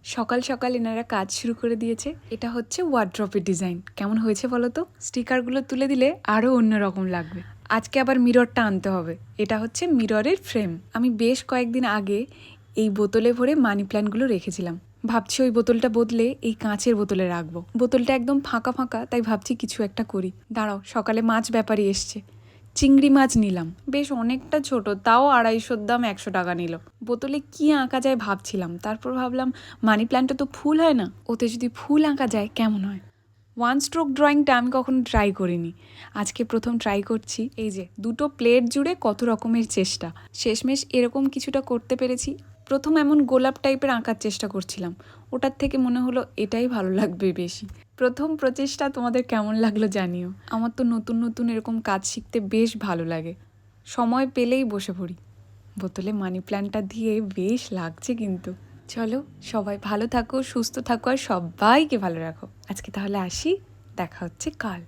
সকাল সকাল এনারা কাজ শুরু করে দিয়েছে। এটা হচ্ছে ওয়ার্ড্রপের ডিজাইন। কেমন হয়েছে বলো তো? স্টিকারগুলো তুলে দিলে আরও অন্যরকম লাগবে। আজকে আবার মিররটা আনতে হবে। এটা হচ্ছে মিররের ফ্রেম। আমি বেশ কয়েকদিন আগে এই বোতলে ভরে মানি প্ল্যান্টগুলো রেখেছিলাম। ভাবছি ওই বোতলটা বদলে এই কাঁচের বোতলে রাখবো। বোতলটা একদম ফাঁকা ফাঁকা, তাই ভাবছি কিছু একটা করি। দাঁড়াও, সকালে মাছ ব্যাপারী এসছে। চিংড়ি মাছ নিলাম, বেশ অনেকটা ছোট, তাও 250 দাম, 100 টাকা নিল। বোতলে কি আঁকা যায় ভাবছিলাম, তারপর ভাবলাম মানি প্ল্যান্টে তো ফুল হয় না, ওতে যদি ফুল আঁকা যায় কেমন হয়। ওয়ান স্ট্রোক ড্রয়িংটা আমি কখনো ট্রাই করিনি, আজকে প্রথম ট্রাই করছি। এই যে দুটো প্লেট জুড়ে কত রকমের চেষ্টা, শেষমেশ এরকম কিছুটা করতে পেরেছি। প্রথম এমন গোলাপ টাইপের আঁকার চেষ্টা করছিলাম, ওটার থেকে মনে হলো এটাই ভালো লাগবে বেশি। প্রথম প্রচেষ্টা তোমাদের কেমন লাগলো জানিও। আমার তো নতুন নতুন এরকম কাজ শিখতে বেশ ভালো লাগে, সময় পেলেই বসে পড়ি। বোতলে মানি প্ল্যান্টটা দিয়ে বেশ লাগছে কিন্তু। চলো, সবাই ভালো থাকো, সুস্থ থাকো, আর সবাইকে ভালো রাখো। আজকে তাহলে আসি, দেখা হচ্ছে কাল।